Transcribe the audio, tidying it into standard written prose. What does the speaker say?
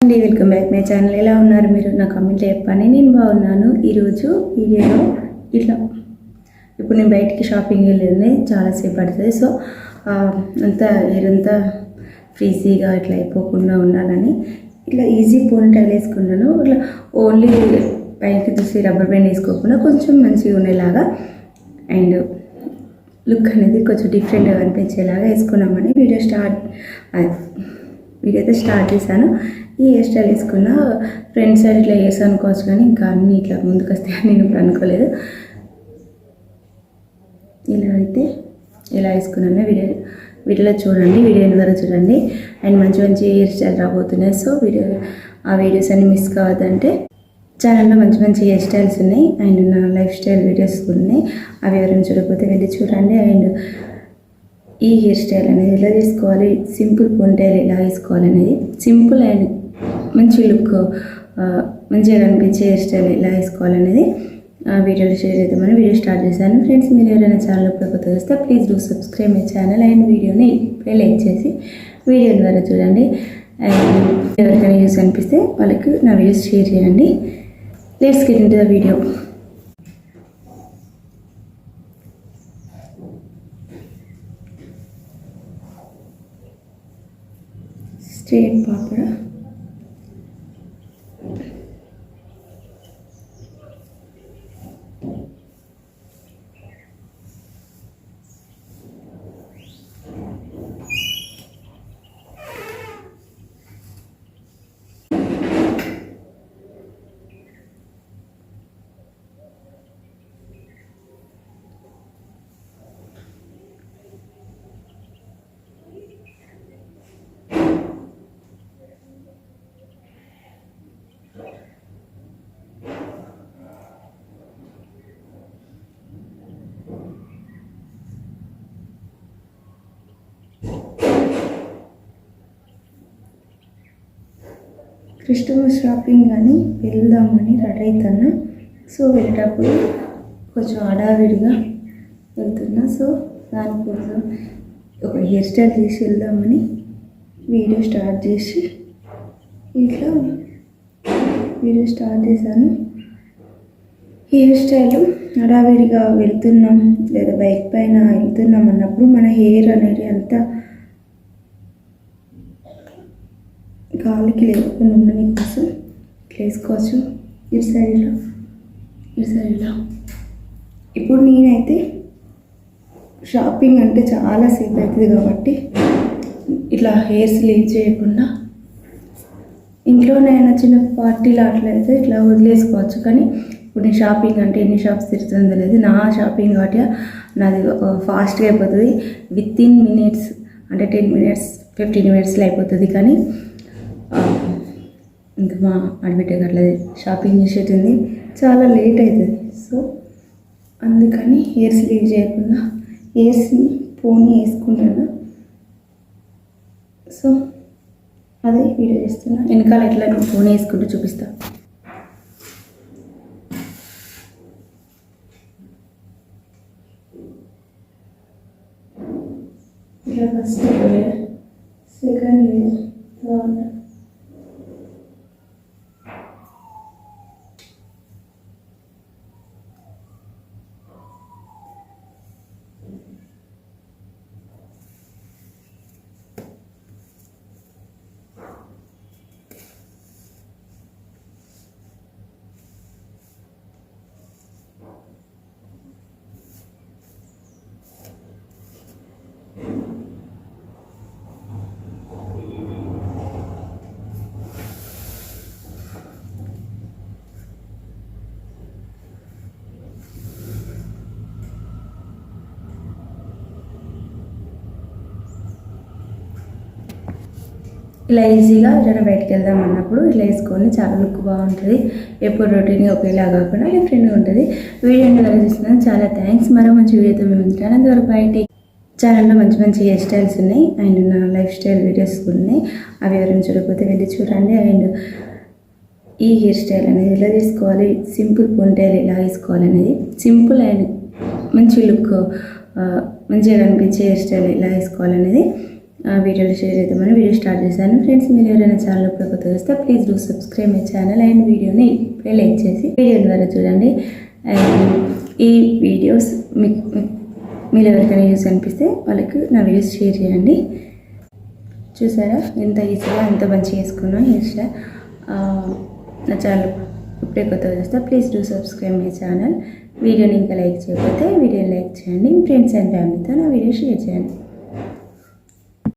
అండి, welcome back my channel. ఎలా ఉన్నారు మీరు? నా కామెంట్లో చెప్పండి. నేను బాగున్నాను. ఈరోజు వీడియోలో ఇట్లా ఇప్పుడు నేను బయటికి షాపింగ్ వెళ్ళింది, చాలాసేపు పడుతుంది. సో అంతా ఏదంతా ఫ్రీజీగా ఇట్లా అయిపోకుండా ఉండాలని ఇట్లా ఈజీ పోనీటైల్ వేసుకున్నాను. ఇట్లా ఓన్లీ పైకి తీసి రబ్బర్ బ్యాండ్ వేసుకోకుండా కొంచెం మంచిగా ఉండేలాగా అండ్ లుక్ అనేది కొంచెం డిఫరెంట్గా అనిపించేలాగా వేసుకున్నామని వీడియో అయితే స్టార్ట్ చేశాను. ఈ హెయిర్ స్టైల్ వేసుకున్న ఫ్రంట్ సైడ్ ఇట్లా వేసి అనుకోవచ్చు, కానీ ఇంకా అన్నీ ఇట్లా ముందుకు వస్తే నేను ఇప్పుడు అనుకోలేదు. ఇలా అయితే ఇలా వేసుకున్నాను. వీడియోలో చూడండి, వీడియో ద్వారా చూడండి. అండ్ మంచి మంచి హెయిర్ స్టైల్ రాబోతున్నాయి. సో ఆ వీడియోస్ అన్ని మిస్ కావద్దంటే ఛానల్లో మంచి మంచి హెయిర్ స్టైల్స్ ఉన్నాయి అండ్ నా లైఫ్ స్టైల్ వీడియోస్ ఉన్నాయి. అవి ఎవరైనా చూడకపోతే వెళ్ళి చూడండి. అండ్ ఈ హెయిర్ స్టైల్ అనేది ఎలా తీసుకోవాలి, సింపుల్ పోనీటైల్ ఎలా వేసుకోవాలి అనేది, సింపుల్ అండ్ మంచి లుక్ మంచిగా కనిపించే హెయిర్ స్టైల్ ఎలా వేసుకోవాలనేది వీడియోలో షేర్ చేద్దామని వీడియో స్టార్ట్ చేశాను. ఫ్రెండ్స్, మీరు ఎవరైనా ఛానల్ కొత్తగా వస్తే please do subscribe my channel and వీడియోని ఇప్పుడే లైక్ చేసి వీడియో ద్వారా చూడండి. అండ్ ఎవరికైనా యూస్ అనిపిస్తే వాళ్ళకి నా వీడియోస్ షేర్ చేయండి. Let's get into the video. Straight పాపడా క్రిస్టమస్ షాపింగ్ అని వెళ్దామని రెడీ అవుతున్నా. సో వెళ్ళేటప్పుడు కొంచెం హడావిడిగా వెళ్తున్నా. సో దానికోసం ఒక హెయిర్ స్టైల్ చేసి వెళ్దామని వీడియో స్టార్ట్ చేసి ఇట్లా వీడియో స్టార్ట్ చేశాను. హెయిర్ స్టైల్ హడావిడిగా వెళ్తున్నాం లేదా బైక్ పైన వెళ్తున్నాం అన్నప్పుడు మన హెయిర్ అనేది అంతా కాలికి లేకుండా ఉండని కోసం ఇట్లా వేసుకోవచ్చు. ఇటు సైడ్లో ఇప్పుడు నేనైతే షాపింగ్ అంటే చాలాసేపు అవుతుంది కాబట్టి ఇట్లా హెయిర్స్ లీవ్ చేయకుండా ఇంట్లోనైనా చిన్న పార్టీలు అట్లయితే ఇట్లా వదిలేసుకోవచ్చు. కానీ ఇప్పుడు నేను షాపింగ్ అంటే ఎన్ని షాప్స్ తిరుగుతుందో లేదు. నా షాపింగ్ కాబట్టి నాది ఫాస్ట్గా అయిపోతుంది. వితిన్ మినిట్స్ అంటే 10 minutes 15 minutesలో అయిపోతుంది. కానీ ఇంకా మా ఆడబిడ్డకి అట్లా షాపింగ్ చేసేటుంది, చాలా లేట్ అవుతుంది. సో అందుకని హెయిర్స్ లీవ్ చేయకుండా హెయిర్స్ని పోనీ వేసుకుంటాను. సో అదే వీడియో చేస్తున్నా. వెనకాల ఎట్లా నేను పోనీ వేసుకుంటూ చూపిస్తా. ఇట్లా first layer, second layer, third, ఇలా ఈజీగా ఏదైనా బయటకు వెళ్దాం అన్నప్పుడు ఇట్లా వేసుకొని చాలా లుక్ బాగుంటుంది. ఎప్పుడు రొటీన్గా ఒకేలా కాకుండా డిఫరెంట్గా ఉంటుంది. వీడియో వరకు చూస్తున్నాను. చాలా థ్యాంక్స్. మరో మంచి వీడియోతో మేము ఉంటాను. అంతవరకు బయట ఛానల్లో మంచి మంచి హెయిర్ స్టైల్స్ ఉన్నాయి అండ్ నా లైఫ్ స్టైల్ వీడియోస్ ఉన్నాయి. అవి ఎవరైనా చూడకపోతే వెళ్ళి చూడండి. అండ్ ఈ హెయిర్ స్టైల్ అనేది ఎలా తీసుకోవాలి, సింపుల్ పోనీటైల్ ఎలా వేసుకోవాలి అనేది, సింపుల్ అండ్ మంచి లుక్ మంచిగా కనిపించే హెయిర్ స్టైల్ ఎలా వేసుకోవాలనేది వీడియోలు షేర్ చేద్దామని వీడియో స్టార్ట్ చేశాను. ఫ్రెండ్స్, మీరు ఎవరైనా ఛానల్ ఇప్పుడు కొత్తగా వస్తే please do subscribe my channel and వీడియోని ఇప్పుడే లైక్ చేసి వీడియో ద్వారా చూడండి. అండ్ ఈ వీడియోస్ మీరు ఎవరికైనా యూస్ అనిపిస్తే వాళ్ళకి నా వీడియోస్ షేర్ చేయండి. చూసారా ఎంత ఈజీగా ఎంత మంచిగా వేసుకున్నా హెయిర్ స్టైల్. నా ఛానల్ ఇప్పుడే కొత్తగా చూస్తే please do subscribe my channel. వీడియోని ఇంకా లైక్ చేయకపోతే వీడియోని లైక్ చేయండి. ఫ్రెండ్స్ అండ్ ఫ్యామిలీతో నా వీడియో షేర్ చేయండి.